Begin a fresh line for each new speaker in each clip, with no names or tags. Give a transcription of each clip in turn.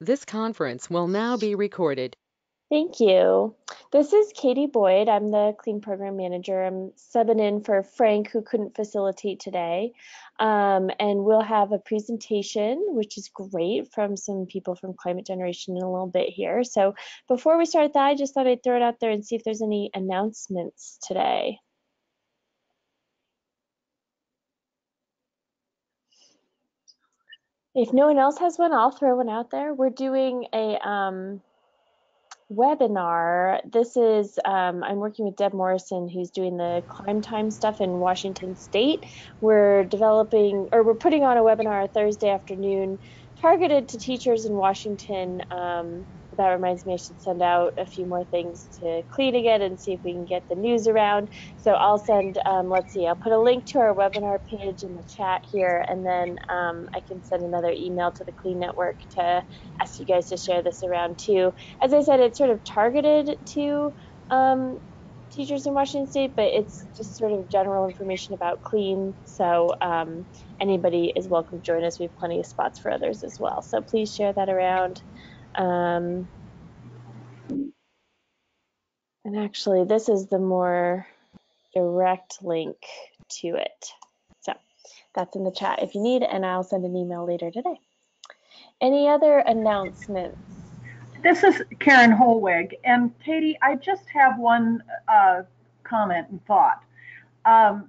This conference will now be recorded.
Thank you. This is Katie Boyd. I'm the Clean Program Manager. I'm subbing in for Frank, who couldn't facilitate today. And we'll have a presentation, which is great, from some people from Climate Generation in a little bit here. So before we start that, I just thought I'd throw it out there and see if there's any announcements today. If no one else has one, I'll throw one out there. We're doing a webinar. This is, I'm working with Deb Morrison, who's doing the climb time stuff in Washington State. We're putting on a webinar Thursday afternoon targeted to teachers in Washington. That reminds me, I should send out a few more things to clean again and see if we can get the news around. So I'll send, let's see, I'll put a link to our webinar page in the chat here, and then I can send another email to the Clean Network to ask you guys to share this around too. As I said, it's sort of targeted to teachers in Washington State, but it's just sort of general information about clean. So anybody is welcome to join us. We have plenty of spots for others as well. So please share that around. And actually, this is the more direct link to it. So that's in the chat if you need, and I'll send an email later today. Any other announcements?
This is Karen Holwig, and Katie, I just have one comment and thought. I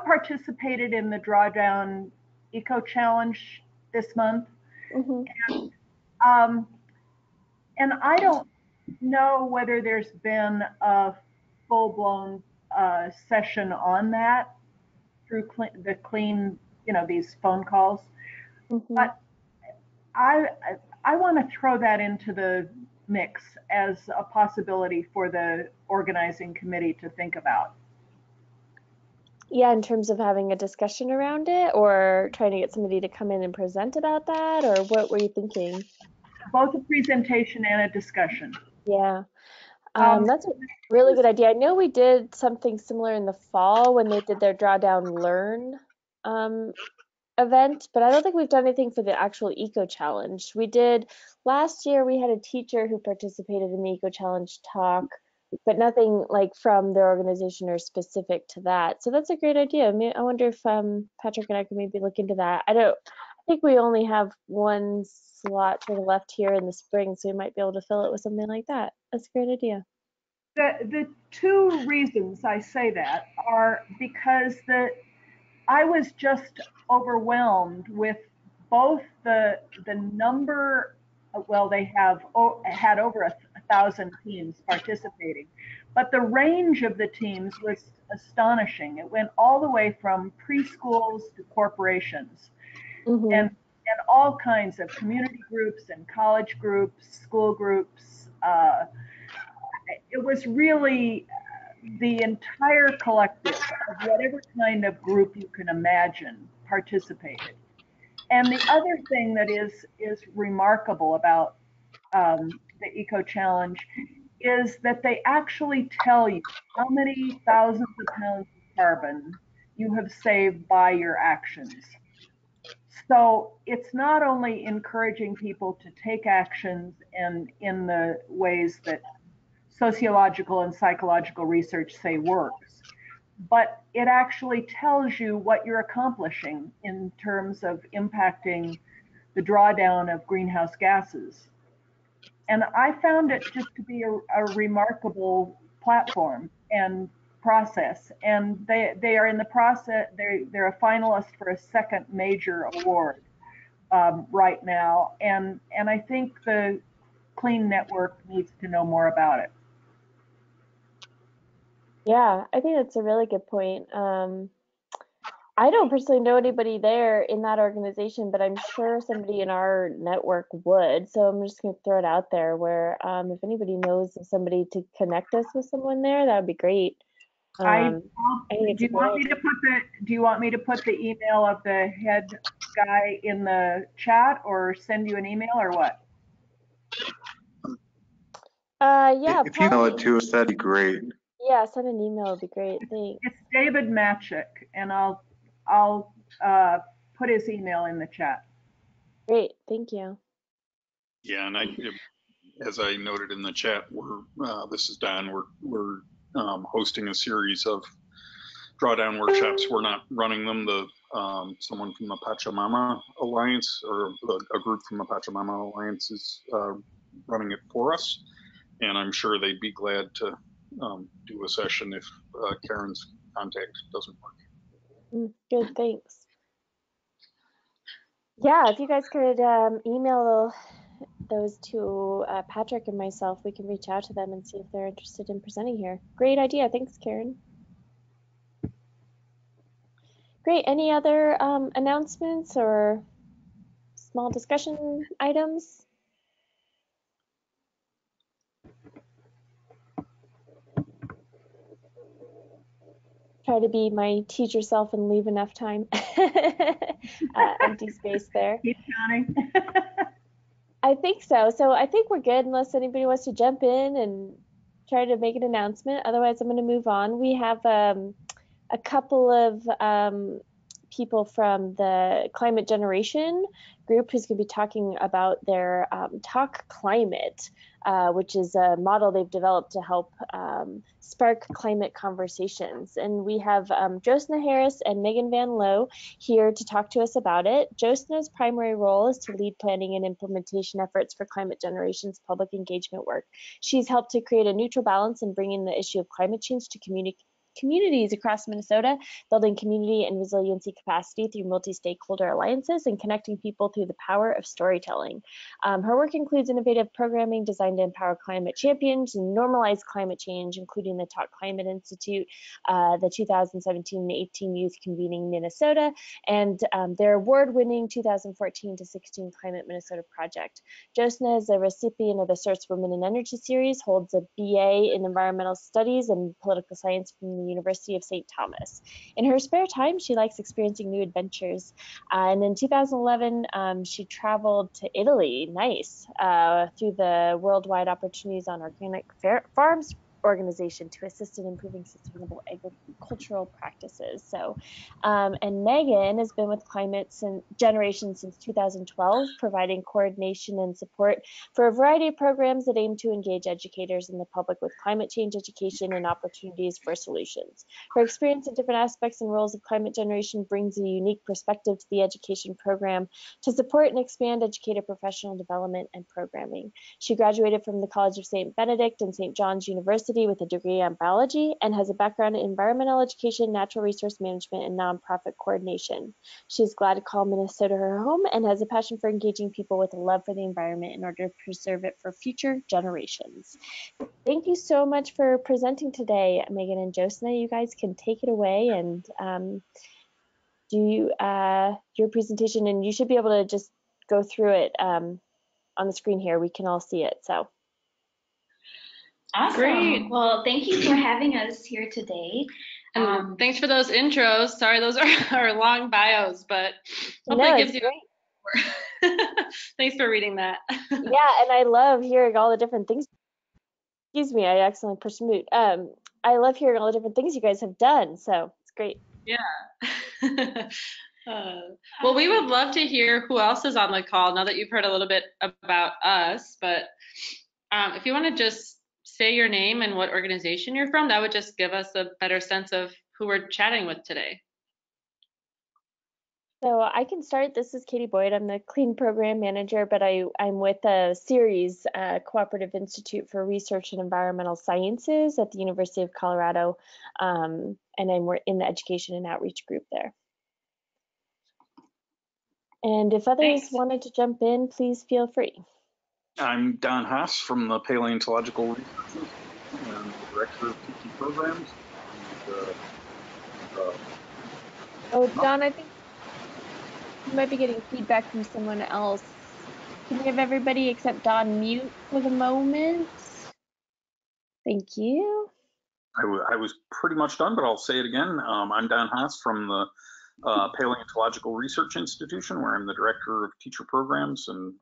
participated in the Drawdown Eco Challenge this month, and I don't know whether there's been a full-blown session on that through the clean, these phone calls. But I want to throw that into the mix as a possibility for the organizing committee to think about.
Yeah, in terms of having a discussion around it, or trying to get somebody to come in and present about that, or what were you thinking?
Both a presentation and a discussion.
Yeah, that's a really good idea. I know we did something similar in the fall when they did their Drawdown Learn event, but I don't think we've done anything for the actual Eco Challenge. We did last year. We had a teacher who participated in the Eco Challenge talk, but nothing like from their organization or specific to that. So that's a great idea. I wonder if Patrick and I could maybe look into that. I think we only have one slot sort of left here in the spring, so we might be able to fill it with something like that. That's a great idea.
The two reasons I say that are because I was just overwhelmed with both the number. Well, they had over 1,000 teams participating, but the range of the teams was astonishing. It went all the way from preschools to corporations, and all kinds of community groups and college groups, school groups. It was really the entire collective of whatever kind of group you can imagine participated. And the other thing that is remarkable about the Eco Challenge is that they actually tell you how many thousands of pounds of carbon you have saved by your actions. So it's not only encouraging people to take actions and in the ways that sociological and psychological research say works, but it actually tells you what you're accomplishing in terms of impacting the drawdown of greenhouse gases. And I found it just to be a remarkable platform and process. And they are in the process, they're a finalist for a second major award right now. And I think the Clean Network needs to know more about it.
Yeah, I think that's a really good point. I don't personally know anybody there in that organization, but I'm sure somebody in our network would. So I'm just going to throw it out there where if anybody knows of somebody to connect us with someone there, that would be great.
Do you want me to put the email of the head guy in the chat, or send you an email, or what?
Yeah.
If you email it to us, that'd be great.
Yeah, send an email would be great. Thanks.
It's David Matchik, and I'll put his email in the chat.
Great, thank you.
Yeah, and as I noted in the chat, this is Don. We're hosting a series of drawdown workshops. We're not running them. Someone from the Pachamama Alliance, or a group from the Pachamama Alliance, is running it for us, and I'm sure they'd be glad to do a session if Karen's contact doesn't work.
Good, thanks. Yeah, if you guys could email those to Patrick and myself, we can reach out to them and see if they're interested in presenting here. Great idea. Thanks, Karen. Great. Any other announcements or small discussion items? Try to be my teacher self and leave enough time. Empty space there.
Keep counting.
I think so. So I think we're good unless anybody wants to jump in and try to make an announcement. Otherwise, I'm going to move on. We have a couple of people from the Climate Generation group who's going to be talking about their Talk Climate, which is a model they've developed to help spark climate conversations. And we have Josna Harris and Megan Van Lowe here to talk to us about it. Josna's primary role is to lead planning and implementation efforts for Climate Generation's public engagement work. She's helped to create a neutral balance in bringing the issue of climate change to communities across Minnesota, building community and resiliency capacity through multi-stakeholder alliances and connecting people through the power of storytelling. Her work includes innovative programming designed to empower climate champions and normalize climate change, including the Talk Climate Institute, the 2017-18 Youth Convening Minnesota, and their award-winning 2014 to 16 Climate Minnesota project. Josna is a recipient of the Search Women in Energy series, holds a BA in Environmental Studies and Political Science from the University of St. Thomas. In her spare time, she likes experiencing new adventures. And in 2011, she traveled to Italy, nice, through the Worldwide Opportunities on Organic Farms organization to assist in improving sustainable agricultural practices. So, and Megan has been with Climate Generation since 2012, providing coordination and support for a variety of programs that aim to engage educators and the public with climate change education and opportunities for solutions. Her experience in different aspects and roles of Climate Generation brings a unique perspective to the education program to support and expand educator professional development and programming. She graduated from the College of St. Benedict and St. John's University with a degree in biology and has a background in environmental education, natural resource management, and nonprofit coordination. She's glad to call Minnesota her home and has a passion for engaging people with a love for the environment in order to preserve it for future generations. Thank you so much for presenting today, Megan and Josna. You guys can take it away and do your presentation, and you should be able to just go through it on the screen here. We can all see it. So.
Awesome. Great. Well, thank you for having us here today.
Thanks for those intros. Sorry, those are our long bios, but hopefully it gives you more. Thanks for reading that.
Yeah, and I love hearing all the different things. Excuse me, I accidentally pushed mute. I love hearing all the different things you guys have done, so it's great.
Yeah. Well, we would love to hear who else is on the call now that you've heard a little bit about us, but if you want to just say your name and what organization you're from, that would just give us a better sense of who we're chatting with today.
So I can start. This is Katie Boyd. I'm the Clean Program Manager, but I'm with a CERES, Cooperative Institute for Research in Environmental Sciences at the University of Colorado, and I'm in the Education and Outreach group there. And if others wanted to jump in, please feel free.
I'm Don Haas from the Paleontological Research Institute. I'm the Director of Teaching Programs.
Oh, Don, I think you might be getting feedback from someone else. Can you have everybody except Don mute for the moment? Thank you.
I was pretty much done, but I'll say it again. I'm Don Haas from the Paleontological Research Institution, where I'm the Director of Teacher Programs, and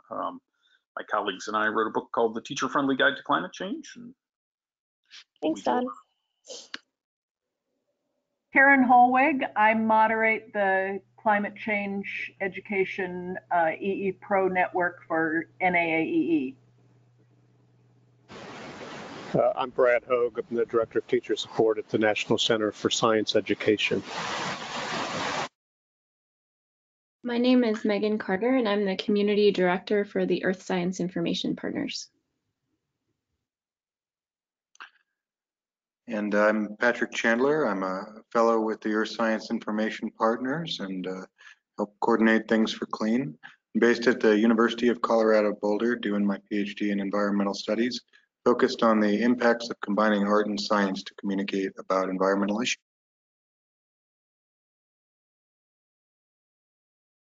my colleagues and I wrote a book called The Teacher-Friendly Guide to Climate Change. And
thanks, Don.
Karen Holwig. I moderate the climate change education EE Pro network for NAAEE.
I'm Brad Hogue. I'm the Director of Teacher Support at the National Center for Science Education.
My name is Megan Carter, and I'm the Community Director for the Earth Science Information Partners.
And I'm Patrick Chandler. I'm a fellow with the Earth Science Information Partners and help coordinate things for CLEAN. I'm based at the University of Colorado Boulder doing my PhD in environmental studies, focused on the impacts of combining art and science to communicate about environmental issues.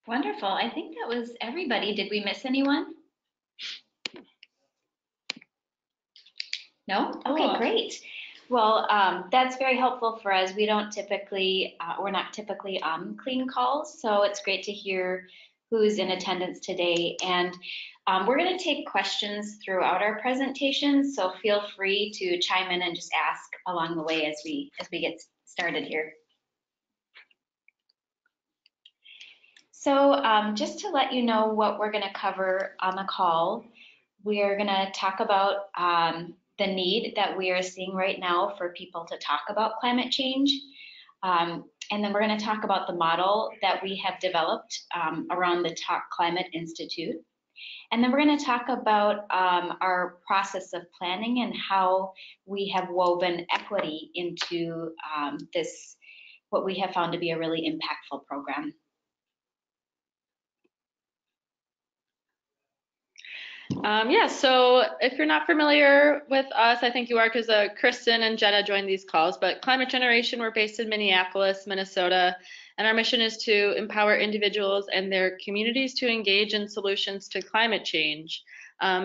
Wonderful. I think that was everybody. Did we miss anyone? No? Okay,
Cool.
great. Well, that's very helpful for us. We don't typically, we're not typically on CLEAN calls, so it's great to hear who's in attendance today. And we're going to take questions throughout our presentation, so feel free to chime in and just ask along the way as we get started here. So just to let you know what we're going to cover on the call, we are going to talk about the need that we are seeing right now for people to talk about climate change. And then we're going to talk about the model that we have developed around the Talk Climate Institute. And then we're going to talk about our process of planning and how we have woven equity into this, what we have found to be a really impactful program.
Yeah, so if you're not familiar with us, I think you are because Kristen and Jenna joined these calls, but Climate Generation, we're based in Minneapolis, Minnesota, and our mission is to empower individuals and their communities to engage in solutions to climate change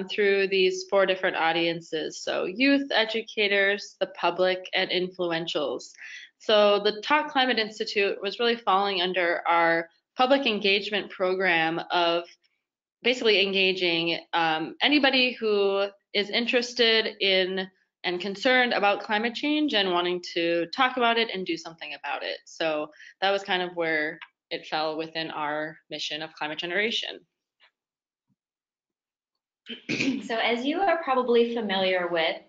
through these 4 different audiences. So youth, educators, the public, and influentials. So the Talk Climate Institute was really falling under our public engagement program of basically engaging anybody who is interested in and concerned about climate change and wanting to talk about it and do something about it. So that was kind of where it fell within our mission of Climate Generation.
So as you are probably familiar with,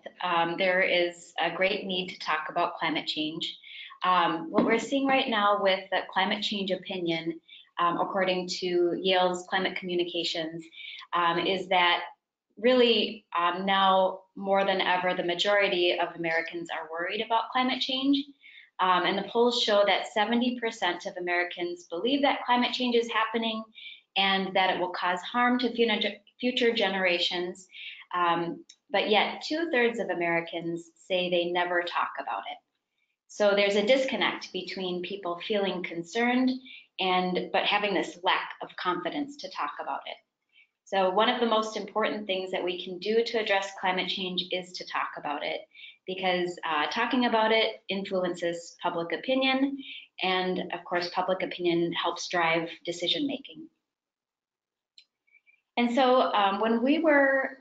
there is a great need to talk about climate change. What we're seeing right now with the climate change opinion, according to Yale's Climate Communications, is that really now more than ever, the majority of Americans are worried about climate change. And the polls show that 70% of Americans believe that climate change is happening and that it will cause harm to future generations. But yet 2/3 of Americans say they never talk about it. So there's a disconnect between people feeling concerned but having this lack of confidence to talk about it. So one of the most important things that we can do to address climate change is to talk about it, because talking about it influences public opinion, and of course public opinion helps drive decision making. And so when we were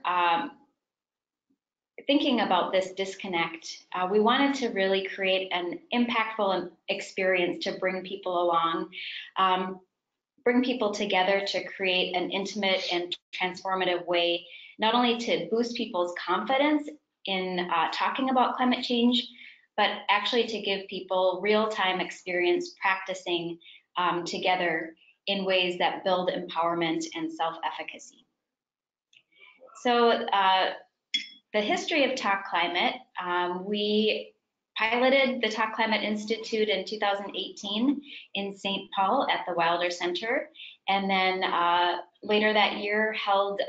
thinking about this disconnect, we wanted to really create an impactful experience to bring people along, bring people together to create an intimate and transformative way, not only to boost people's confidence in talking about climate change, but actually to give people real-time experience practicing together in ways that build empowerment and self-efficacy. So the history of Talk Climate, we piloted the Talk Climate Institute in 2018 in St. Paul at the Wilder Center, and then later that year held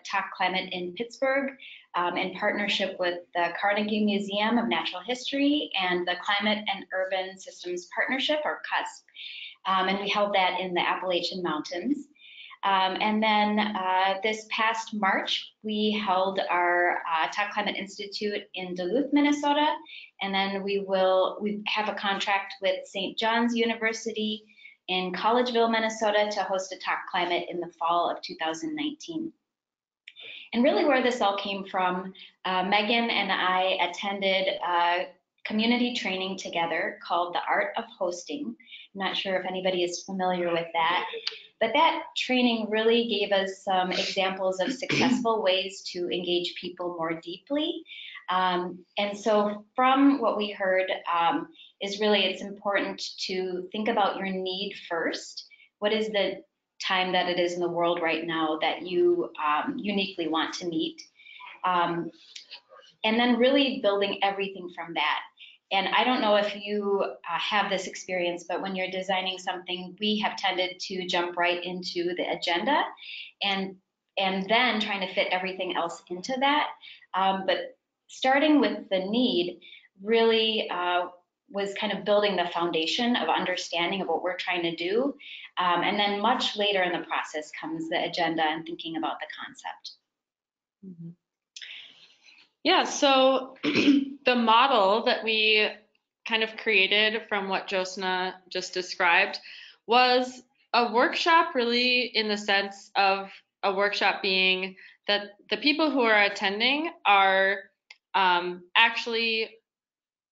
Talk Climate in Pittsburgh in partnership with the Carnegie Museum of Natural History and the Climate and Urban Systems Partnership, or CUSP, and we held that in the Appalachian Mountains. And then this past March, we held our Talk Climate Institute in Duluth, Minnesota, and then we have a contract with St. John's University in Collegeville, Minnesota to host a Talk Climate in the fall of 2019. And really where this all came from, Megan and I attended a community training together called The Art of Hosting, I'm not sure if anybody is familiar with that. But that training really gave us some examples of successful ways to engage people more deeply. And so from what we heard is really it's important to think about your need first. What is the time that it is in the world right now that you uniquely want to meet? And then really building everything from that. And I don't know if you have this experience, but when you're designing something, we have tended to jump right into the agenda and then trying to fit everything else into that. But starting with the need really was kind of building the foundation of understanding of what we're trying to do. And then much later in the process comes the agenda and thinking about the concept.
Mm-hmm. Yeah, so the model that we kind of created from what Josna just described was a workshop, really in the sense of a workshop being that the people who are attending are actually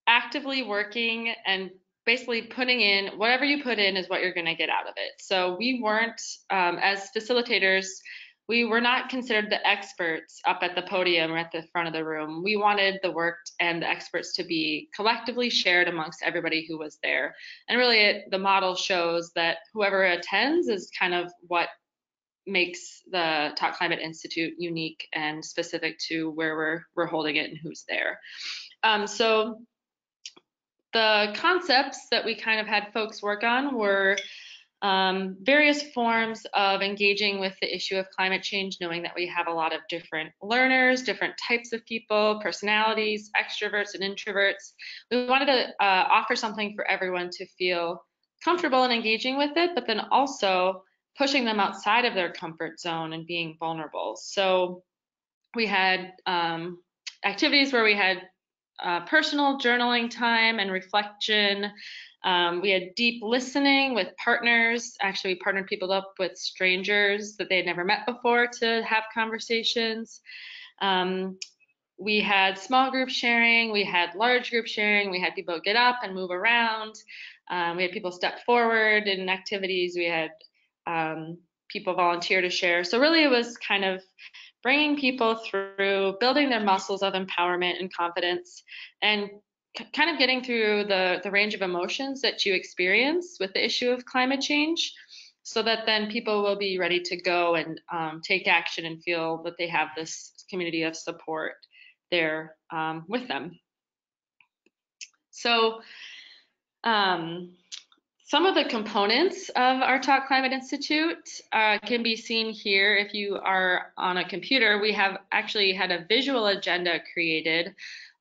actively working and basically putting in whatever you put in is what you're going to get out of it. So we weren't, as facilitators, we were not considered the experts up at the podium or at the front of the room. We wanted the work and the experts to be collectively shared amongst everybody who was there. And really the model shows that whoever attends is kind of what makes the Talk Climate Institute unique and specific to where we're holding it and who's there. So the concepts that we kind of had folks work on were various forms of engaging with the issue of climate change, knowing that we have a lot of different learners, different types of people, personalities, extroverts and introverts. We wanted to offer something for everyone to feel comfortable in engaging with it, but then also pushing them outside of their comfort zone and being vulnerable. So we had activities where we had personal journaling time and reflection. We had deep listening with partners. Actually, we partnered people up with strangers that they had never met before to have conversations. We had small group sharing. We had large group sharing. We had people get up and move around. We had people step forward in activities. We had people volunteer to share. So really it was kind of bringing people through, building their muscles of empowerment and confidence, and kind of getting through the range of emotions that you experience with the issue of climate change, so that then people will be ready to go and take action and feel that they have this community of support there with them. So some of the components of our Talk Climate Institute can be seen here. If you are on a computer, we have actually had a visual agenda created.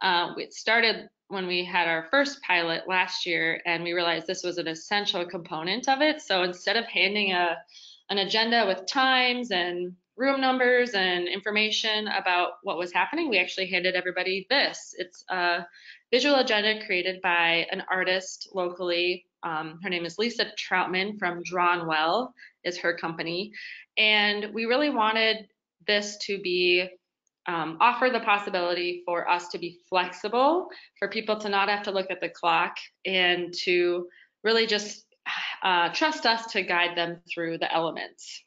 It started when we had our first pilot last year, and we realized this was an essential component of it. So instead of handing an agenda with times and room numbers and information about what was happening, we actually handed everybody this. It's a visual agenda created by an artist locally. Her name is Lisa Troutman from Drawn Well is her company. And we really wanted this to be offer the possibility for us to be flexible, for people to not have to look at the clock, and to really just trust us to guide them through the elements.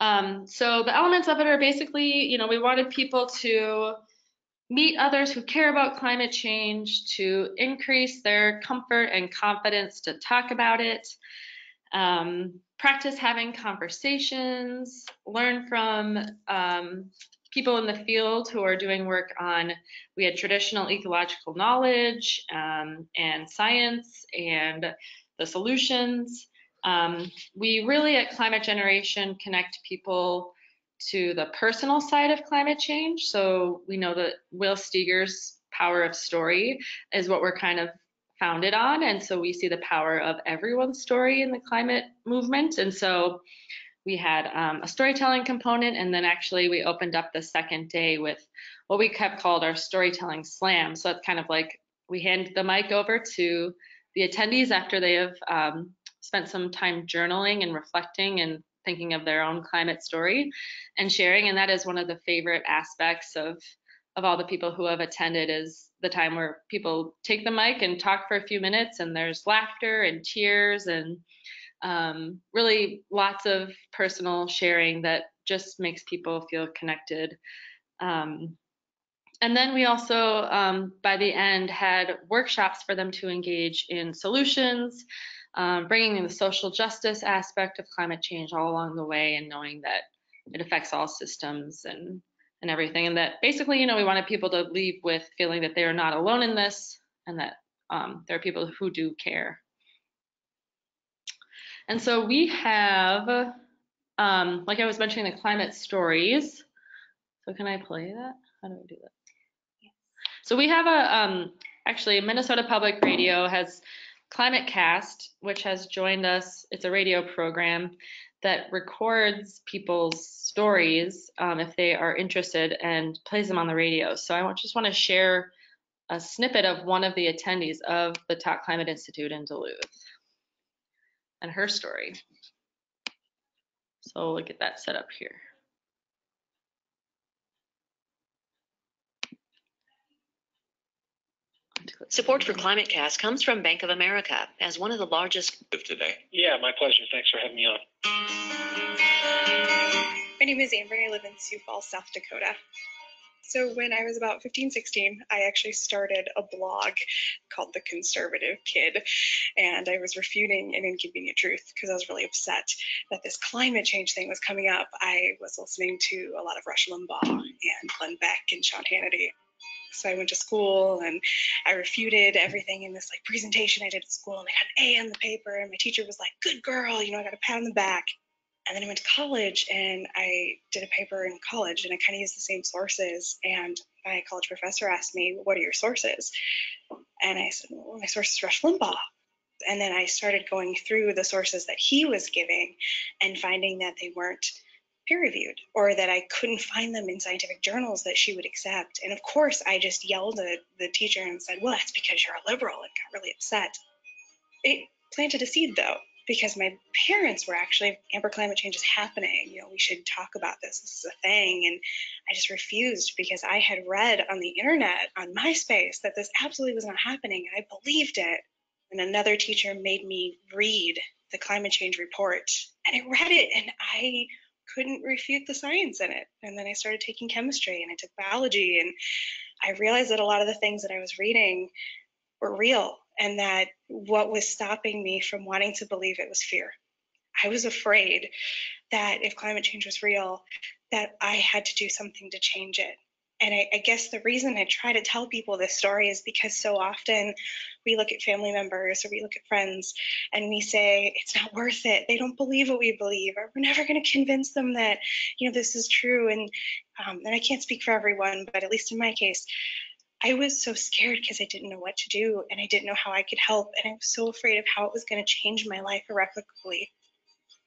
So the elements of it are basically, we wanted people to meet others who care about climate change, to increase their comfort and confidence to talk about it, practice having conversations, learn from people in the field who are doing work on, we had traditional ecological knowledge and science and the solutions. We really at Climate Generation connect people to the personal side of climate change. So we know that Will Steger's power of story is what we're kind of founded on. And so we see the power of everyone's story in the climate movement. And so we had a storytelling component, and then actually we opened up the second day with what we kept called our storytelling slam. So it's kind of like we hand the mic over to the attendees after they have spent some time journaling and reflecting and thinking of their own climate story and sharing. And that is one of the favorite aspects of of all the people who have attended is the time where people take the mic and talk for a few minutes, and there's laughter and tears and really lots of personal sharing that just makes people feel connected. And then we also, by the end, had workshops for them to engage in solutions, bringing in the social justice aspect of climate change all along the way, and knowing that it affects all systems and everything. And that basically, we wanted people to leave with feeling that they are not alone in this, and that there are people who do care. And so we have, like I was mentioning, the climate stories. So can I play that? How do I do that? So we have actually Minnesota Public Radio has Climate Cast, which has joined us. It's a radio program that records people's stories if they are interested, and plays them on the radio. So I just want to share a snippet of one of the attendees of the Talk Climate Institute in Duluth and her story. So we'll get that set up here.
Support for ClimateCast comes from Bank of America as one of the largest today.
Yeah, my pleasure. Thanks for having me on.
My name is Amber and I live in Sioux Falls, South Dakota. So when I was about 15, 16, I actually started a blog called The Conservative Kid, and I was refuting an inconvenient truth because I was really upset that this climate change thing was coming up. I was listening to a lot of Rush Limbaugh and Glenn Beck and Sean Hannity. So I went to school and I refuted everything in this presentation I did at school, and I got an A on the paper, and my teacher was like, "Good girl, I got a pat on the back." And then I went to college and I did a paper in college, and I kind of used the same sources. And my college professor asked me, "What are your sources?" And I said, "Well, my source is Rush Limbaugh." And then I started going through the sources that he was giving and finding that they weren't peer-reviewed, or that I couldn't find them in scientific journals that she would accept. And of course, I just yelled at the teacher and said, "Well, that's because you're a liberal," and got really upset. It planted a seed, though, because my parents were actually, "Amber, climate change is happening. We should talk about this. This is a thing." And I just refused because I had read on the internet, on MySpace, that this absolutely was not happening, and I believed it. And another teacher made me read the climate change report, and I read it, and I couldn't refute the science in it. And then I started taking chemistry and I took biology, and I realized that a lot of the things that I was reading were real, and that what was stopping me from wanting to believe it was fear. I was afraid that if climate change was real, that I had to do something to change it. And I guess the reason I try to tell people this story is because so often we look at family members or we look at friends and we say, "It's not worth it. They don't believe what we believe, or we're never going to convince them that, this is true." And I can't speak for everyone, but at least in my case, I was so scared because I didn't know what to do, and I didn't know how I could help. And I was so afraid of how it was going to change my life irrevocably,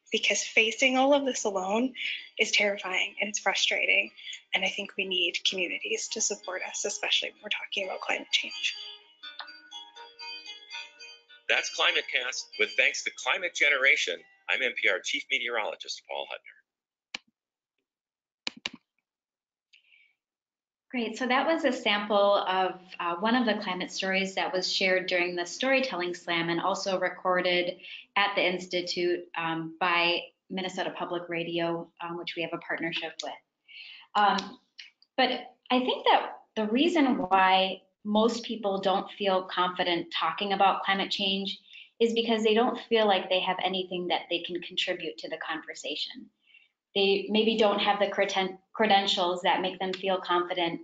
because facing all of this alone is terrifying and it's frustrating. And I think we need communities to support us, especially when we're talking about climate change.
That's ClimateCast with thanks to Climate Generation. I'm NPR Chief Meteorologist Paul Hudner.
Great, so that was a sample of one of the climate stories that was shared during the Storytelling Slam and also recorded at the Institute by Minnesota Public Radio, which we have a partnership with. But I think that the reason why most people don't feel confident talking about climate change is because they don't feel like they have anything that they can contribute to the conversation. They maybe don't have the credentials that make them feel confident.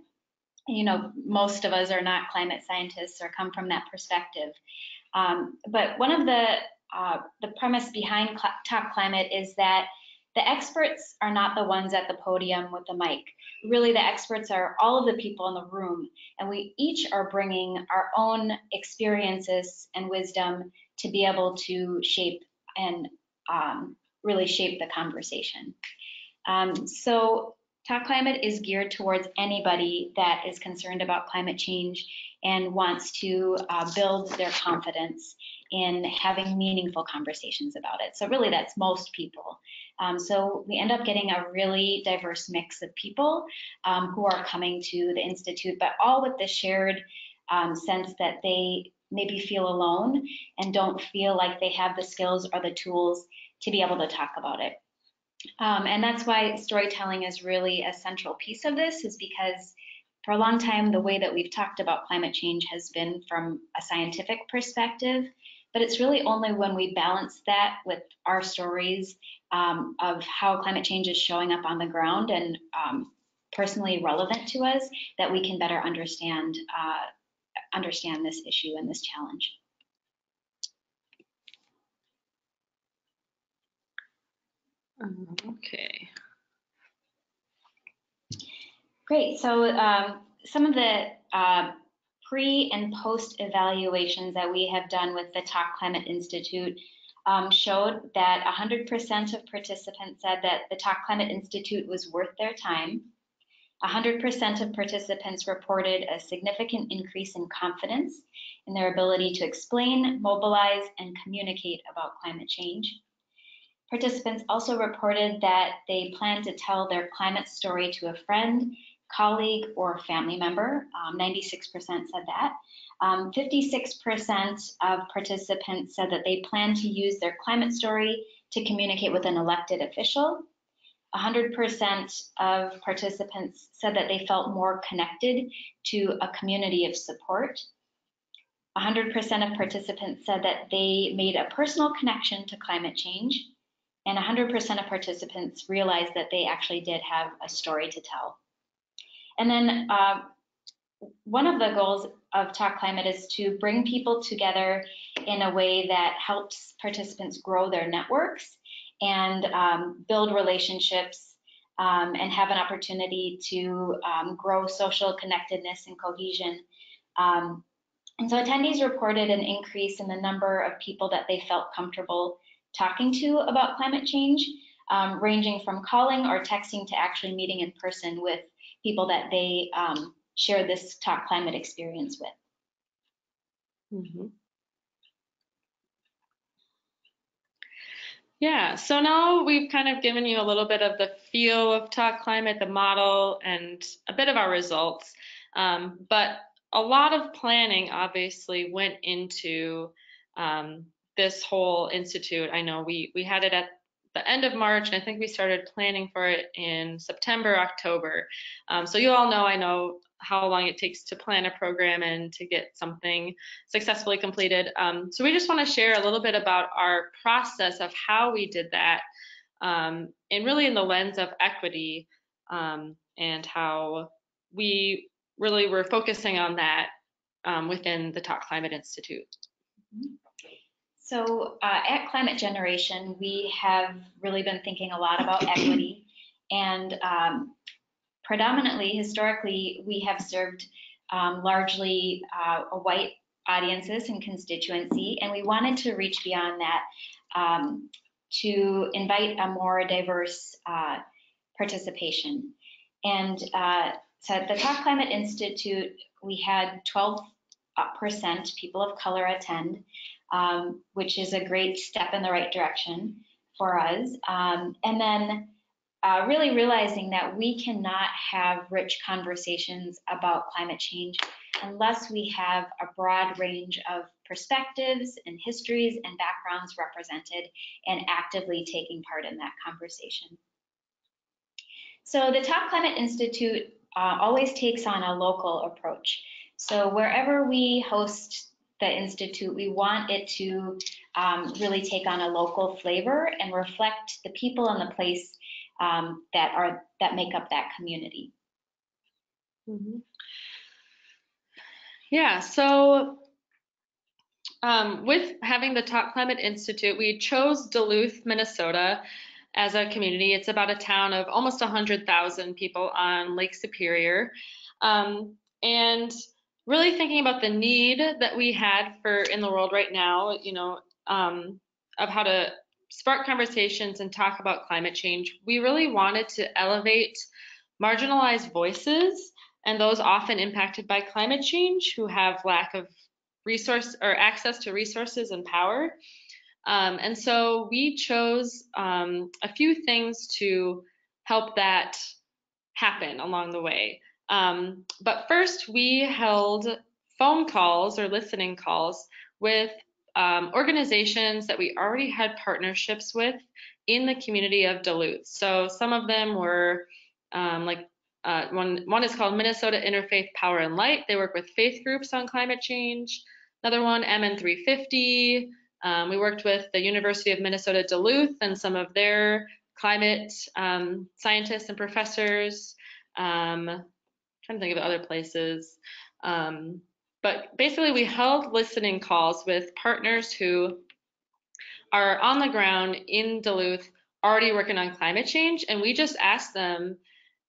Most of us are not climate scientists or come from that perspective. But one of the premise behind Talk Climate is that the experts are not the ones at the podium with the mic. Really, the experts are all of the people in the room, and we each are bringing our own experiences and wisdom to be able to shape and really shape the conversation. So Talk Climate is geared towards anybody that is concerned about climate change and wants to build their confidence in having meaningful conversations about it. So really that's most people. So we end up getting a really diverse mix of people who are coming to the Institute, but all with the shared sense that they maybe feel alone and don't feel like they have the skills or the tools to be able to talk about it. And that's why storytelling is really a central piece of this, is because for a long time, the way that we've talked about climate change has been from a scientific perspective, but it's really only when we balance that with our stories of how climate change is showing up on the ground and personally relevant to us that we can better understand this issue and this challenge.
Okay.
Great. So some of the pre and post evaluations that we have done with the Talk Climate Institute showed that 100% of participants said that the Talk Climate Institute was worth their time. 100% of participants reported a significant increase in confidence in their ability to explain, mobilize, and communicate about climate change. Participants also reported that they plan to tell their climate story to a friend, colleague, or family member. 96% said that. 56% of participants said that they plan to use their climate story to communicate with an elected official. 100% of participants said that they felt more connected to a community of support. 100% of participants said that they made a personal connection to climate change. And 100% of participants realized that they actually did have a story to tell. And then one of the goals of Talk Climate is to bring people together in a way that helps participants grow their networks and build relationships and have an opportunity to grow social connectedness and cohesion. And so attendees reported an increase in the number of people that they felt comfortable talking to about climate change, ranging from calling or texting to actually meeting in person with people that they share this Talk Climate experience with.
Mm-hmm. Yeah, so now we've kind of given you a little bit of the feel of Talk Climate, the model, and a bit of our results. But a lot of planning obviously went into this whole institute. I know we had it at the end of March, and I think we started planning for it in September, October. So you all know, I know how long it takes to plan a program and to get something successfully completed. So we just want to share a little bit about our process of how we did that, and really in the lens of equity, and how we really were focusing on that within the Talk Climate Institute.
So at Climate Generation, we have really been thinking a lot about equity, and predominantly, historically, we have served largely white audiences and constituency, and we wanted to reach beyond that to invite a more diverse participation. And so at the Talk Climate Institute, we had 12% people of color attend, which is a great step in the right direction for us. And then really realizing that we cannot have rich conversations about climate change unless we have a broad range of perspectives and histories and backgrounds represented and actively taking part in that conversation. So the Talk Climate Institute always takes on a local approach. So wherever we host the Institute, we want it to really take on a local flavor and reflect the people and the place that make up that community.
Mm-hmm. Yeah, so with having the Talk Climate Institute, we chose Duluth, Minnesota as a community. It's about a town of almost 100,000 people on Lake Superior. And really thinking about the need that we had in the world right now, you know, of how to spark conversations and talk about climate change, we really wanted to elevate marginalized voices and those often impacted by climate change who have lack of resource or access to resources and power. And so we chose a few things to help that happen along the way. But first, we held phone calls or listening calls with organizations that we already had partnerships with in the community of Duluth. So some of them were one is called Minnesota Interfaith Power and Light. They work with faith groups on climate change. Another one, MN350. We worked with the University of Minnesota Duluth and some of their climate scientists and professors. Trying to think of other places. But basically, we held listening calls with partners who are on the ground in Duluth already working on climate change. And we just asked them,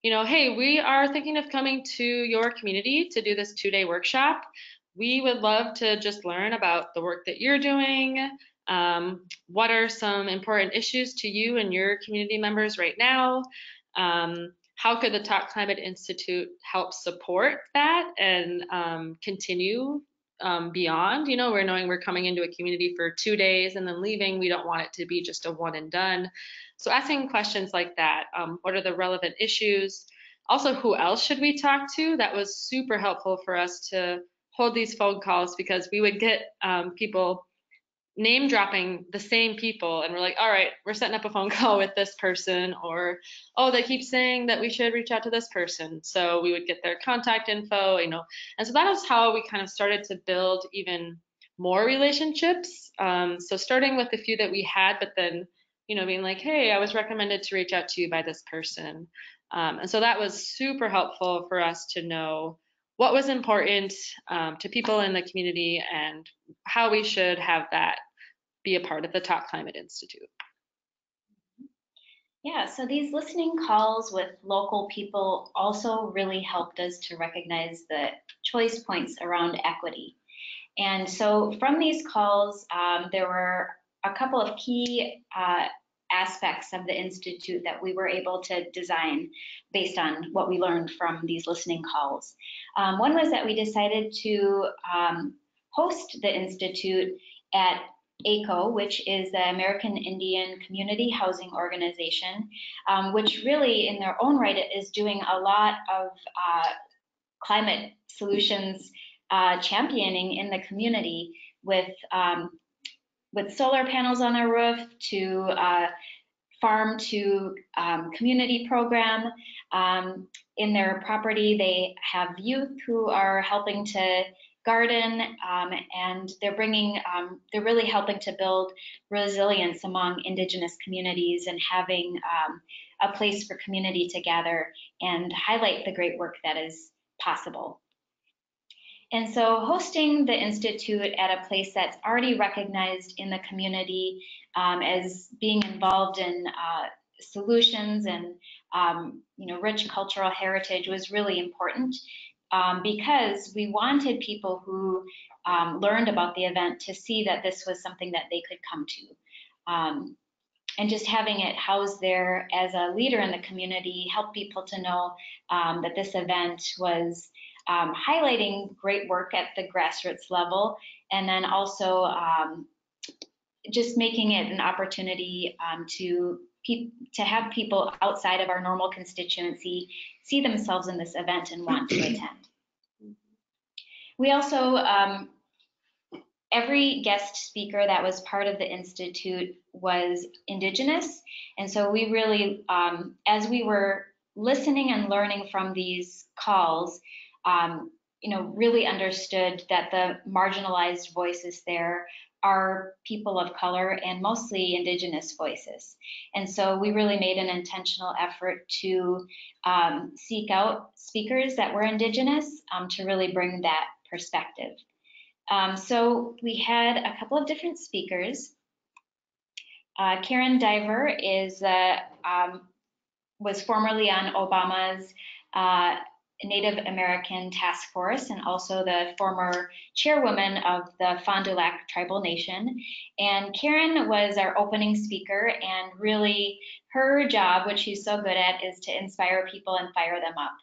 hey, we are thinking of coming to your community to do this 2-day workshop. We would love to just learn about the work that you're doing. What are some important issues to you and your community members right now? How could the Talk Climate Institute help support that and continue beyond? We're knowing we're coming into a community for 2 days and then leaving. We don't want it to be just a one and done. So asking questions like that, what are the relevant issues? Also, who else should we talk to? That was super helpful for us to hold these phone calls because we would get people name dropping the same people and we're like, all right, we're setting up a phone call with this person, or, oh, they keep saying that we should reach out to this person. So we would get their contact info, and so that was how we kind of started to build even more relationships. So starting with the few that we had, but then, being like, hey, I was recommended to reach out to you by this person. And so that was super helpful for us to know what was important to people in the community and how we should have that be a part of the Talk Climate Institute.
Yeah, so these listening calls with local people also really helped us to recognize the choice points around equity. And so from these calls, there were a couple of key aspects of the Institute that we were able to design based on what we learned from these listening calls. One was that we decided to host the Institute at ACO, which is the American Indian Community Housing Organization, which really in their own right is doing a lot of climate solutions championing in the community with solar panels on their roof to farm to community program. In their property, they have youth who are helping to garden, and they're really helping to build resilience among Indigenous communities and having a place for community to gather and highlight the great work that is possible. And so hosting the Institute at a place that's already recognized in the community as being involved in solutions and rich cultural heritage was really important because we wanted people who learned about the event to see that this was something that they could come to. And just having it housed there as a leader in the community helped people to know that this event was highlighting great work at the grassroots level, and then also just making it an opportunity to have people outside of our normal constituency see themselves in this event and want to attend. We also, every guest speaker that was part of the Institute was Indigenous, and so we really, as we were listening and learning from these calls, really understood that the marginalized voices there are people of color and mostly Indigenous voices. And so we really made an intentional effort to seek out speakers that were Indigenous to really bring that perspective. So we had a couple of different speakers. Karen Diver was formerly on Obama's Native American Task Force and also the former chairwoman of the Fond du Lac Tribal Nation. And Karen was our opening speaker, and really her job, which she's so good at, is to inspire people and fire them up.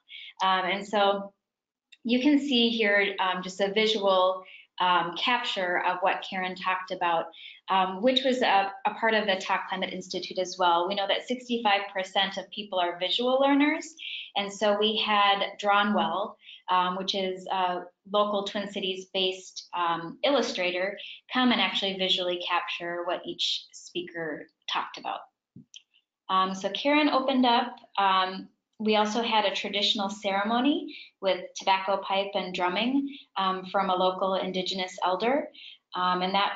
And so you can see here just a visual capture of what Karen talked about, which was a part of the Talk Climate Institute as well. We know that 65% of people are visual learners, and so we had Drawnwell, which is a local Twin Cities-based illustrator, come and actually visually capture what each speaker talked about. So Karen opened up. We also had a traditional ceremony with tobacco pipe and drumming from a local Indigenous elder, and that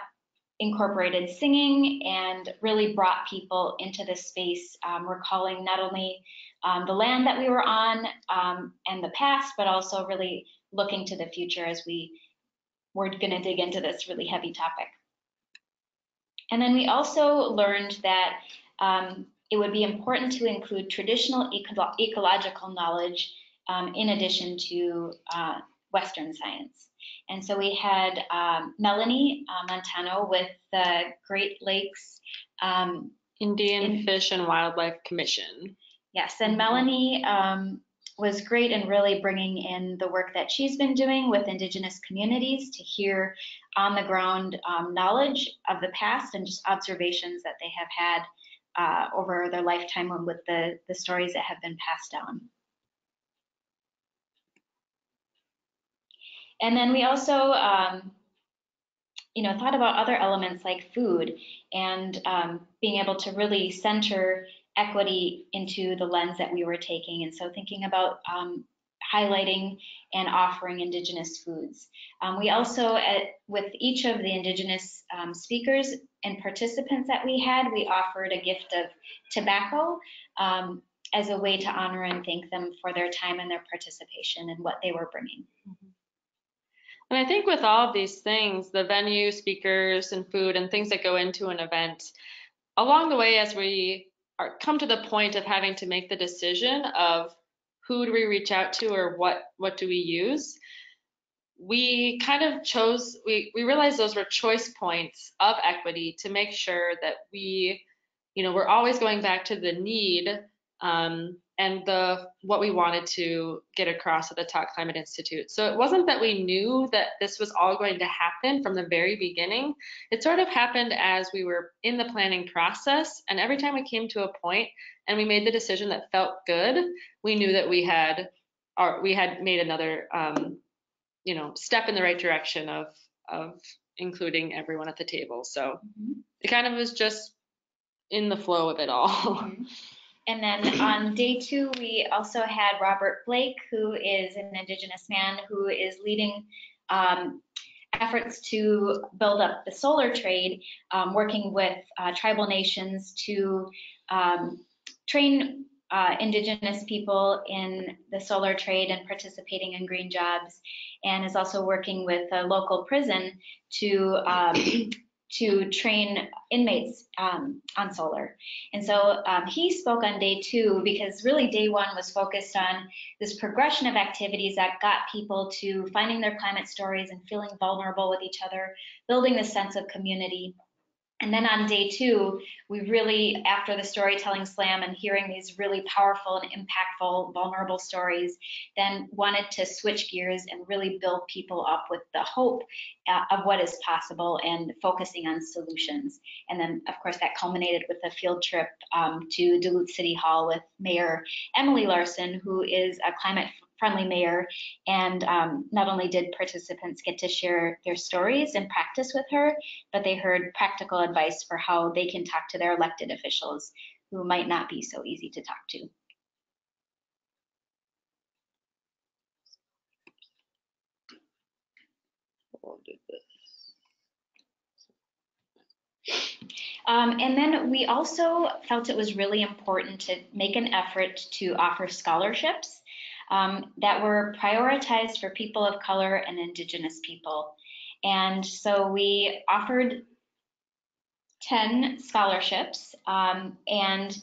incorporated singing and really brought people into the space, recalling not only the land that we were on and the past, but also really looking to the future as we're going to dig into this really heavy topic. And then we also learned that it would be important to include traditional ecological knowledge in addition to Western science. And so we had Melanie Montano with the Great Lakes
Indian Fish and Wildlife Commission.
Yes, and Melanie was great in really bringing in the work that she's been doing with Indigenous communities to hear on the ground knowledge of the past and just observations that they have had over their lifetime with the stories that have been passed down. And then we also, thought about other elements like food and being able to really center equity into the lens that we were taking. And so thinking about highlighting and offering Indigenous foods. We also, with each of the Indigenous speakers and participants that we had, we offered a gift of tobacco as a way to honor and thank them for their time and their participation and what they were bringing.
And I think with all of these things, the venue, speakers, and food, and things that go into an event, along the way as we come to the point of having to make the decision of who do we reach out to or what do we use, we kind of chose, we realized those were choice points of equity to make sure that we're always going back to the need and what we wanted to get across at the Talk Climate Institute. So it wasn't that we knew that this was all going to happen from the very beginning. It sort of happened as we were in the planning process, and every time we came to a point and we made the decision that felt good, we knew that we had made another step in the right direction of including everyone at the table. So it kind of was just in the flow of it all.
And then on day 2, we also had Robert Blake, who is an Indigenous man who is leading efforts to build up the solar trade, working with tribal nations to train Indigenous people in the solar trade and participating in green jobs, and is also working with a local prison to train inmates on solar. And so he spoke on day 2 because really day 1 was focused on this progression of activities that got people to finding their climate stories and feeling vulnerable with each other, building this sense of community. And then on day 2, we really, after the storytelling slam and hearing these really powerful and impactful, vulnerable stories, then wanted to switch gears and really build people up with the hope of what is possible and focusing on solutions. And then, of course, that culminated with a field trip to Duluth City Hall with Mayor Emily Larson, who is a climate-friendly mayor. And not only did participants get to share their stories and practice with her, but they heard practical advice for how they can talk to their elected officials who might not be so easy to talk to. And then we also felt it was really important to make an effort to offer scholarships that were prioritized for people of color and Indigenous people. And so we offered 10 scholarships, and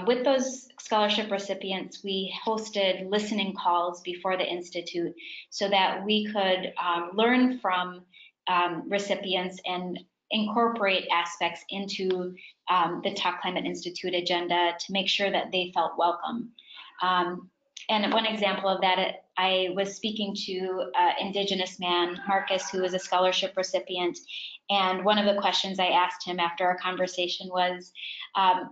with those scholarship recipients, we hosted listening calls before the Institute so that we could learn from recipients and incorporate aspects into the Talk Climate Institute agenda to make sure that they felt welcome. And one example of that, I was speaking to an Indigenous man, Marcus, who was a scholarship recipient. And one of the questions I asked him after our conversation was, how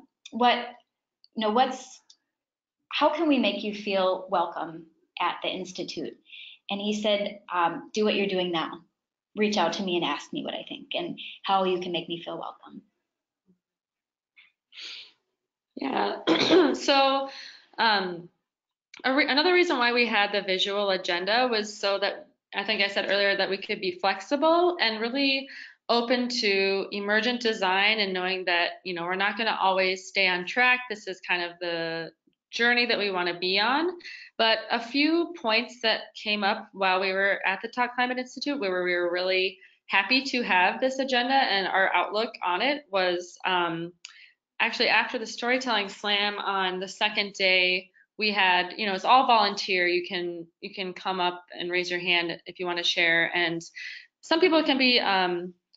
can we make you feel welcome at the Institute? And he said, do what you're doing now. Reach out to me and ask me what I think and how you can make me feel welcome.
Yeah. So another reason why we had the visual agenda was so that, I think I said earlier, that we could be flexible and really open to emergent design, and knowing that, we're not going to always stay on track. This is kind of the journey that we want to be on. But a few points that came up while we were at the Talk Climate Institute, where we were really happy to have this agenda, and our outlook on it was actually after the storytelling slam on the second day, we had, it's all volunteer. You can come up and raise your hand if you want to share. And some people can be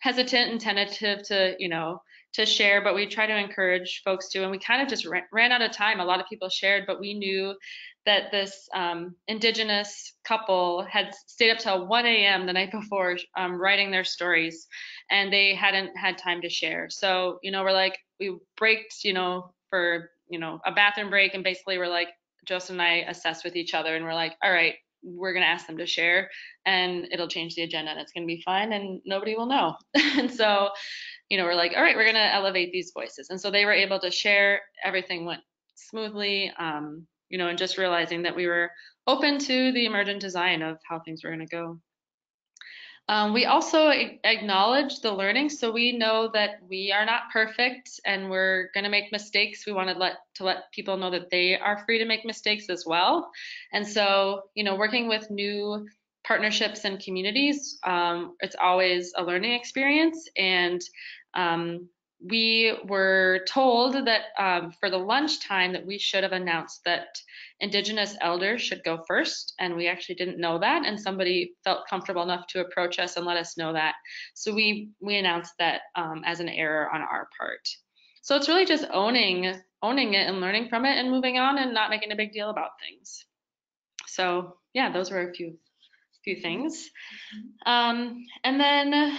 hesitant and tentative to share, but we try to encourage folks to. And we kind of just ran out of time. A lot of people shared, but we knew that this Indigenous couple had stayed up till 1 a.m. the night before writing their stories, and they hadn't had time to share. So, we're like, we braked, for, a bathroom break, and basically we're like, Joseph and I assessed with each other, and we're like, all right, we're going to ask them to share, and it'll change the agenda, and it's going to be fine, and nobody will know. And so, we're like, all right, we're going to elevate these voices. And so they were able to share. Everything went smoothly, and just realizing that we were open to the emergent design of how things were going to go. We also acknowledge the learning, so we know that we are not perfect and we're going to make mistakes. We want to let people know that they are free to make mistakes as well. And so, working with new partnerships and communities, it's always a learning experience. And we were told that for the lunchtime that we should have announced that Indigenous elders should go first, and we actually didn't know that, and somebody felt comfortable enough to approach us and let us know that. So we announced that as an error on our part. So it's really just owning it and learning from it and moving on and not making a big deal about things. So yeah, those were a few things. And then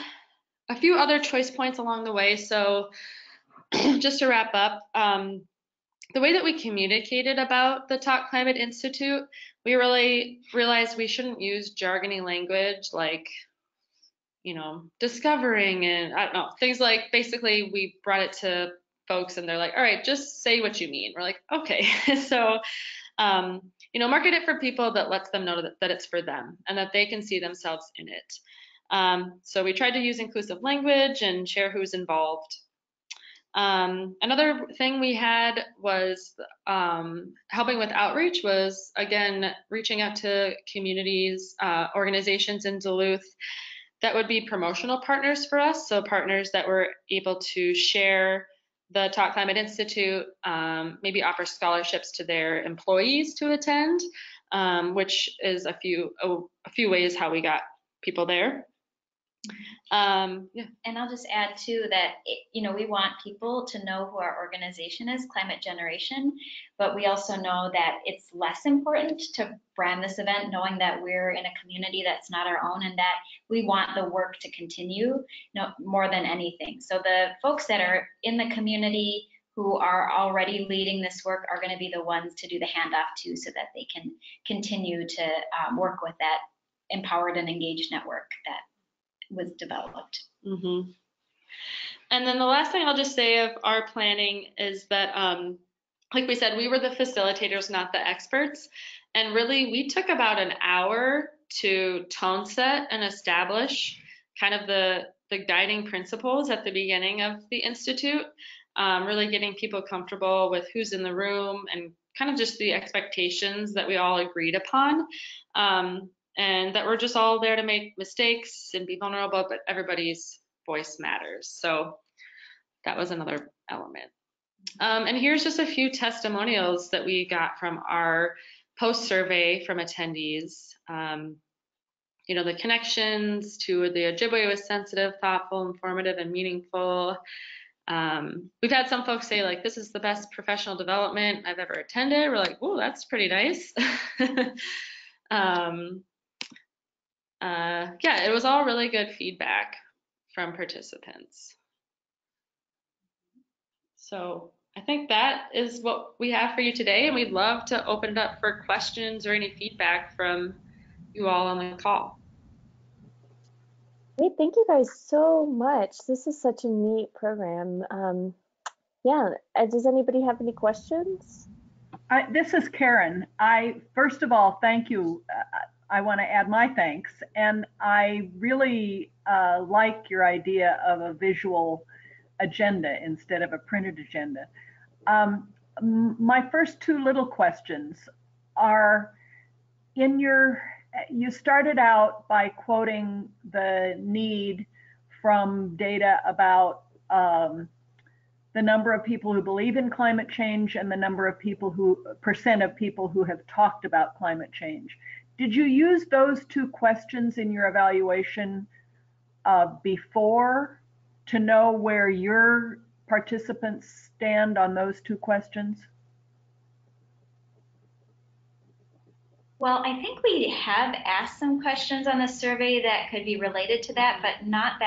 a few other choice points along the way. So just to wrap up, the way that we communicated about the Talk Climate Institute, we really realized we shouldn't use jargony language like, discovering and I don't know, things like, basically we brought it to folks and they're like, all right, just say what you mean. We're like, okay. So, market it for people that lets them know that it's for them and that they can see themselves in it. So we tried to use inclusive language and share who's involved. Another thing we had was helping with outreach, was again reaching out to communities, organizations in Duluth that would be promotional partners for us, so partners that were able to share the Talk Climate Institute, maybe offer scholarships to their employees to attend, which is a few ways how we got people there. Yeah.
And I'll just add too that, we want people to know who our organization is, Climate Generation, but we also know that it's less important to brand this event knowing that we're in a community that's not our own and that we want the work to continue more than anything. So the folks that are in the community who are already leading this work are going to be the ones to do the handoff to, so that they can continue to work with that empowered and engaged network that was developed.
Mm-hmm. And then the last thing I'll just say of our planning is that, like we said, we were the facilitators, not the experts. And really, we took about an hour to tone set and establish kind of the guiding principles at the beginning of the Institute, really getting people comfortable with who's in the room and kind of just the expectations that we all agreed upon. And that we're just all there to make mistakes and be vulnerable, but everybody's voice matters. So that was another element. And here's just a few testimonials that we got from our post survey from attendees. the connections to the Ojibwe was sensitive, thoughtful, informative, and meaningful. We've had some folks say like, this is the best professional development I've ever attended. We're like, oh, that's pretty nice. Yeah, it was all really good feedback from participants. So I think that is what we have for you today, and we'd love to open it up for questions or any feedback from you all on the call.
Great, thank you guys so much. This is such a neat program. Yeah, does anybody have any questions?
This is Karen. First of all, thank you. I want to add my thanks. And I really like your idea of a visual agenda instead of a printed agenda. My first two little questions are, you started out by quoting the need from data about the number of people who believe in climate change and the number of percent of people who have talked about climate change. Did you use those two questions in your evaluation before to know where your participants stand on those two questions?
Well, I think we have asked some questions on the survey that could be related to that, but not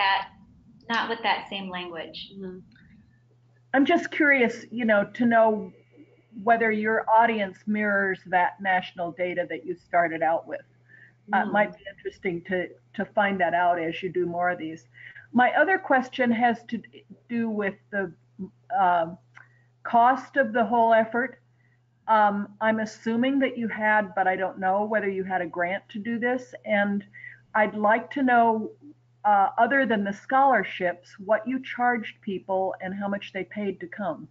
with that same language.
Mm-hmm.
I'm just curious, to know whether your audience mirrors that national data that you started out with. It might be interesting to find that out as you do more of these. My other question has to do with the cost of the whole effort. I'm assuming that you had, but I don't know whether you had a grant to do this. And I'd like to know, other than the scholarships, what you charged people and how much they paid to come.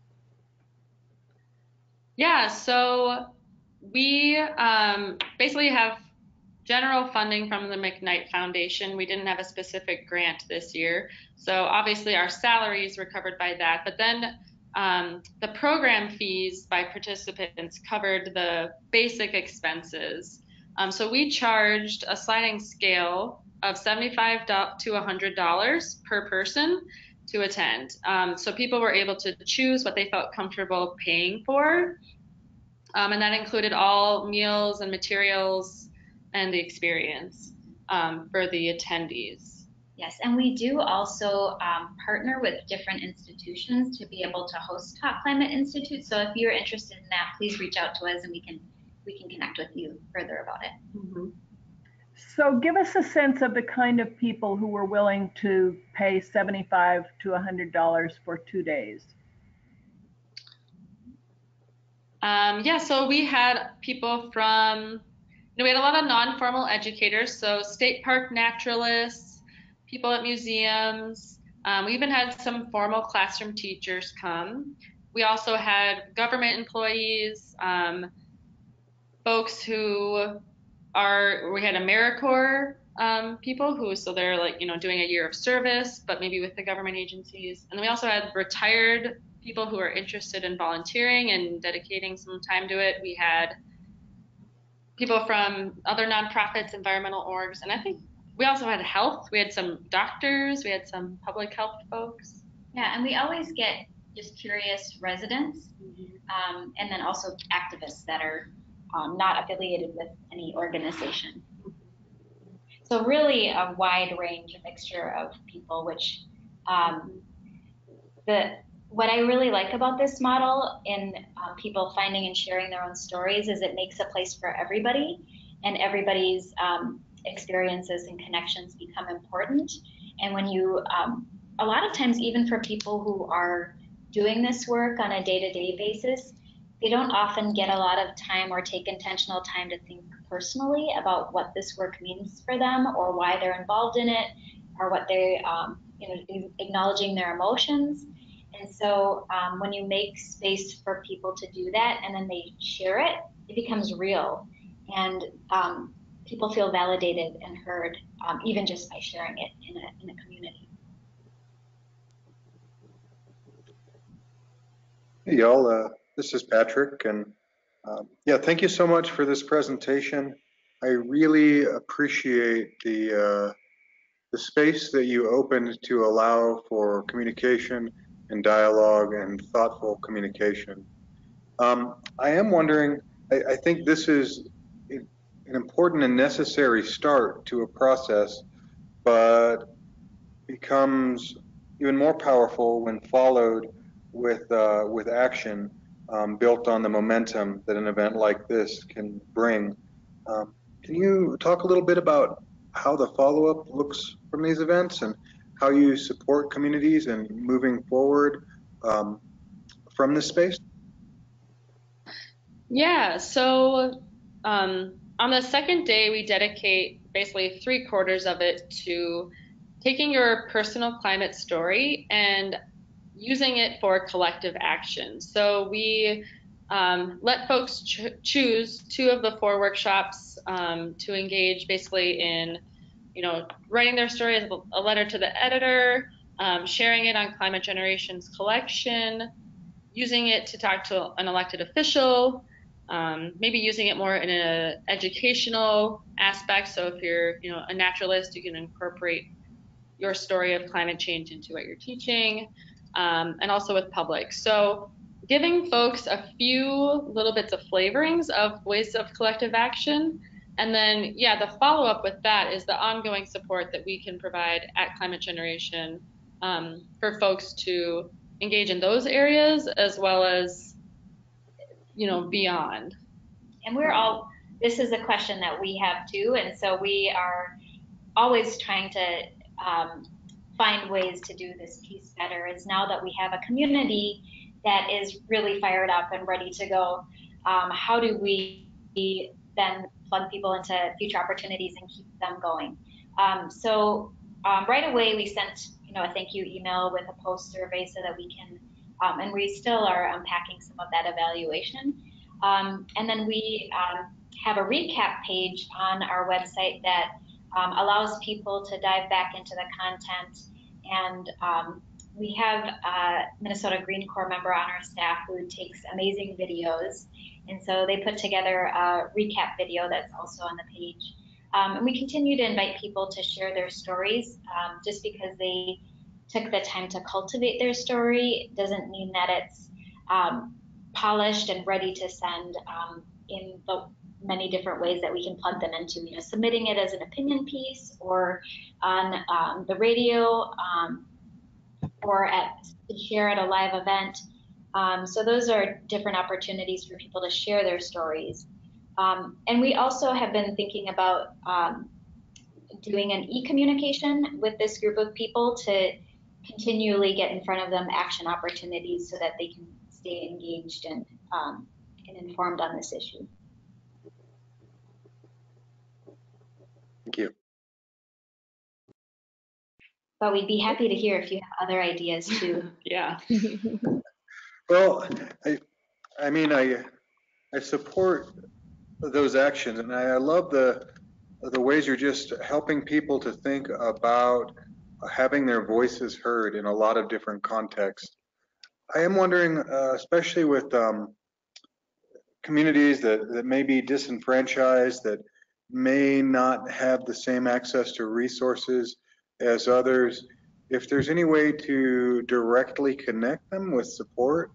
Yeah, so we basically have general funding from the McKnight Foundation. We didn't have a specific grant this year. So obviously our salaries were covered by that, but then the program fees by participants covered the basic expenses. So we charged a sliding scale of $75 to $100 per person to attend. So people were able to choose what they felt comfortable paying for. And that included all meals and materials and the experience for the attendees.
Yes, and we do also partner with different institutions to be able to host Top Climate Institute. So if you're interested in that, please reach out to us and we can connect with you further about it.
Mm-hmm.
So give us a sense of the kind of people who were willing to pay $75 to $100 for 2 days.
Yeah, so we had people from, we had a lot of non-formal educators, so state park naturalists, people at museums. We even had some formal classroom teachers come. We also had government employees, folks who we had AmeriCorps people who, so they're like, doing a year of service, but maybe with the government agencies. And then we also had retired people who are interested in volunteering and dedicating some time to it. We had people from other nonprofits, environmental orgs, and I think we also had health. We had some doctors, we had some public health folks.
Yeah, and we always get just curious residents, and then also activists that are not affiliated with any organization. So really a wide range, a mixture of people, which what I really like about this model in people finding and sharing their own stories is it makes a place for everybody, and everybody's experiences and connections become important. And when you, a lot of times, even for people who are doing this work on a day-to-day basis, they don't often get a lot of time or take intentional time to think personally about what this work means for them or why they're involved in it or what they, acknowledging their emotions. And so when you make space for people to do that and then they share it, it becomes real. And people feel validated and heard, even just by sharing it in a community.
Hey y'all, this is Patrick, and yeah, thank you so much for this presentation. I really appreciate the space that you opened to allow for communication and dialogue and thoughtful communication. I am wondering, I think this is an important and necessary start to a process, but becomes even more powerful when followed with action built on the momentum that an event like this can bring. Can you talk a little bit about how the follow-up looks from these events and how you support communities in moving forward from this space?
Yeah, so on the second day, we dedicate basically 3/4 of it to taking your personal climate story and using it for collective action. So we let folks choose 2 of the 4 workshops to engage basically in, writing their story as a letter to the editor, sharing it on Climate Generation's collection, using it to talk to an elected official, maybe using it more in an educational aspect. So if you're, a naturalist, you can incorporate your story of climate change into what you're teaching, and also with public. So giving folks a few little bits of flavorings of ways of collective action. And then, yeah, the follow-up with that is the ongoing support that we can provide at Climate Generation for folks to engage in those areas as well as, beyond.
And this is a question that we have too. And so we are always trying to find ways to do this piece better. Is now that we have a community that is really fired up and ready to go, how do we then plug people into future opportunities and keep them going? So right away we sent a thank you email with a post survey so that we can, and we still are unpacking some of that evaluation. And then we have a recap page on our website that allows people to dive back into the content. And we have a Minnesota Green Corps member on our staff who takes amazing videos. And so they put together a recap video that's also on the page. And we continue to invite people to share their stories. Just because they took the time to cultivate their story doesn't mean that it's polished and ready to send in the many different ways that we can plug them into, submitting it as an opinion piece or on the radio or to share at a live event. So those are different opportunities for people to share their stories. And we also have been thinking about doing an e-communication with this group of people to continually get in front of them action opportunities so that they can stay engaged and informed on this issue.
Thank you.
But we'd be happy to hear if you have other ideas too.
Yeah.
Well, I support those actions, and I love the ways you're just helping people to think about having their voices heard in a lot of different contexts. I am wondering, especially with communities that may be disenfranchised, that may not have the same access to resources as others, if there's any way to directly connect them with support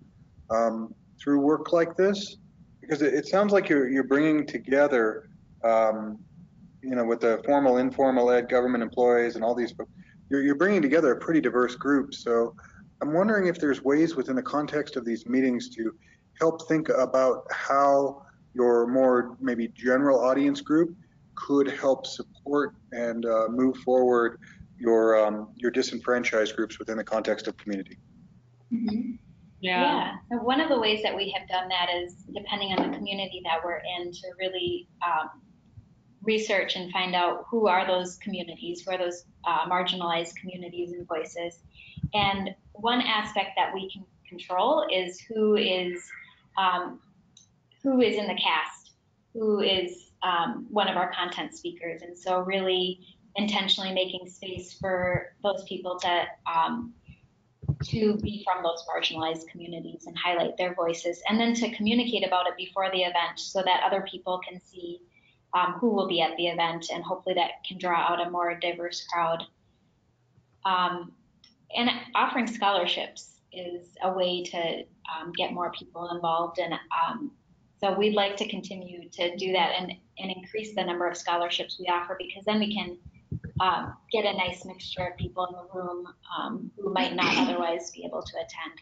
through work like this, because it sounds like you're bringing together, with the formal, informal ed, government employees, and all these folks. You're bringing together a pretty diverse group. So I'm wondering if there's ways within the context of these meetings to help think about how your more maybe general audience group could help support and move forward your disenfranchised groups within the context of community.
Mm-hmm. Yeah. And one of the ways that we have done that is, depending on the community that we're in, to really research and find out who are those communities, who are those marginalized communities and voices. And one aspect that we can control is who is in the cast, who is one of our content speakers. And so really intentionally making space for those people to be from those marginalized communities and highlight their voices, and then to communicate about it before the event so that other people can see who will be at the event, and hopefully that can draw out a more diverse crowd. And offering scholarships is a way to get more people involved, and so we'd like to continue to do that and increase the number of scholarships we offer, because then we can get a nice mixture of people in the room who might not otherwise be able to attend.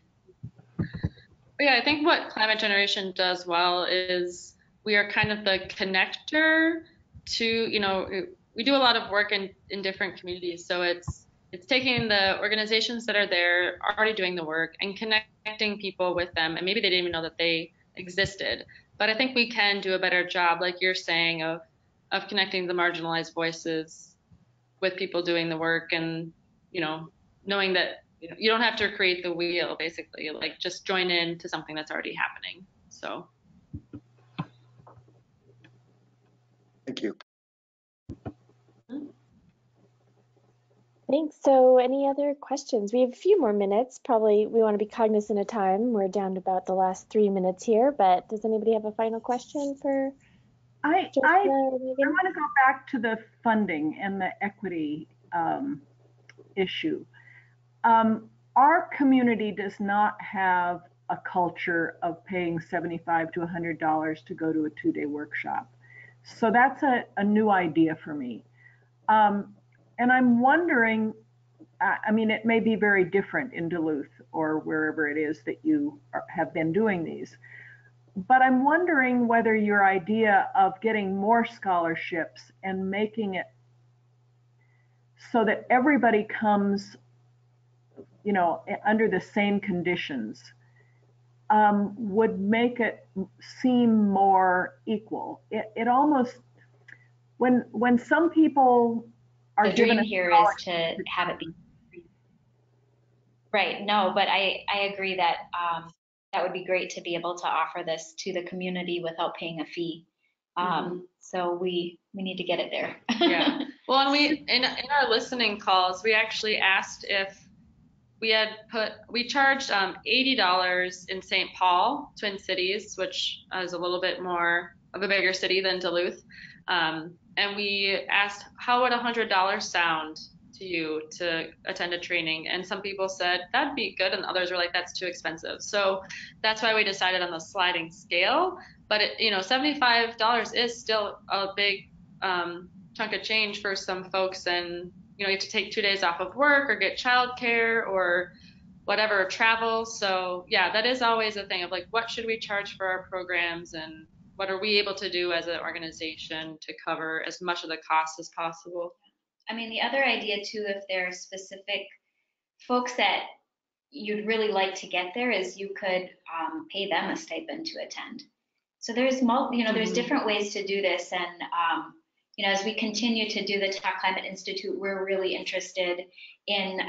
Yeah, I think what Climate Generation does well is we are kind of the connector to, you know, we do a lot of work in different communities. So it's taking the organizations that are there already doing the work and connecting people with them. And maybe they didn't even know that they existed. But I think we can do a better job, like you're saying, of connecting the marginalized voices with people doing the work, and, you know, knowing that you don't have to create the wheel, basically, like just join in to something that's already happening. So.
Thank you.
Thanks. So any other questions? We have a few more minutes. Probably we want to be cognizant of time. We're down to about the last 3 minutes here, but does anybody have a final question for
I
or Megan?
want to go back to the funding and the equity issue. Our community does not have a culture of paying $75 to $100 to go to a 2-day workshop. So that's a new idea for me. And I'm wondering, I mean, it may be very different in Duluth or wherever it is that you have been doing these, but I'm wondering whether your idea of getting more scholarships and making it so that everybody comes, you know, under the same conditions, would make it seem more equal. It almost, when some people are
the dream here is to have it be right. No, but I agree that that would be great to be able to offer this to the community without paying a fee. So we need to get it there.
Yeah. Well, and we in our listening calls, we actually asked if we charged $80 in St. Paul, Twin Cities, which is a little bit more of a bigger city than Duluth. And we asked, how would $100 sound to you to attend a training? And some people said that'd be good, and others were like, that's too expensive. So that's why we decided on the sliding scale. But $75 is still a big chunk of change for some folks, and you have to take 2 days off of work or get childcare or whatever, travel. So yeah, that is always a thing of like, what should we charge for our programs, and what are we able to do as an organization to cover as much of the cost as possible?
I mean, the other idea too, if there are specific folks that you'd really like to get there, is you could pay them a stipend to attend. So there's there's different ways to do this, and as we continue to do the Talk Climate Institute, we're really interested in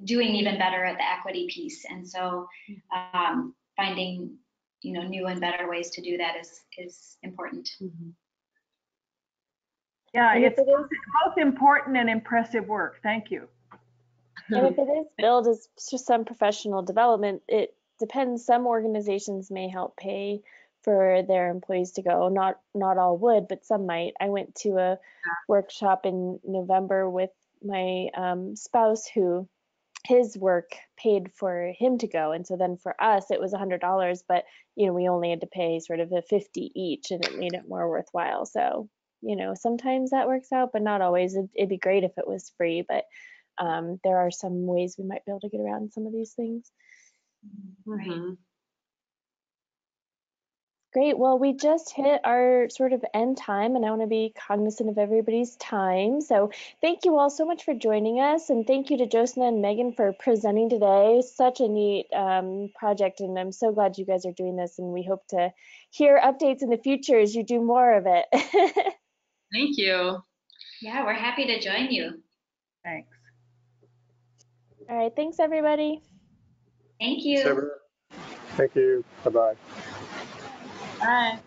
doing even better at the equity piece, and so finding new and better ways to do that is important.
Yeah, it's both important and impressive work. Thank you.
And if it is billed as just some professional development, it depends. Some organizations may help pay for their employees to go. Not all would, but some might. I went to a workshop in November with my spouse, who his work paid for him to go, and so then for us it was $100, but we only had to pay sort of a $50 each, and it made it more worthwhile. So sometimes that works out, but not always. It'd be great if it was free, but there are some ways we might be able to get around some of these things.
Right.
Great. Well, we just hit our sort of end time, and I want to be cognizant of everybody's time. So thank you all so much for joining us, and thank you to Josna and Megan for presenting today. Such a neat project, and I'm so glad you guys are doing this, and we hope to hear updates in the future as you do more of it.
Thank you.
Yeah, we're happy to join you.
Thanks.
All right. Thanks, everybody.
Thank you.
Thank you. Bye-bye.
Bye.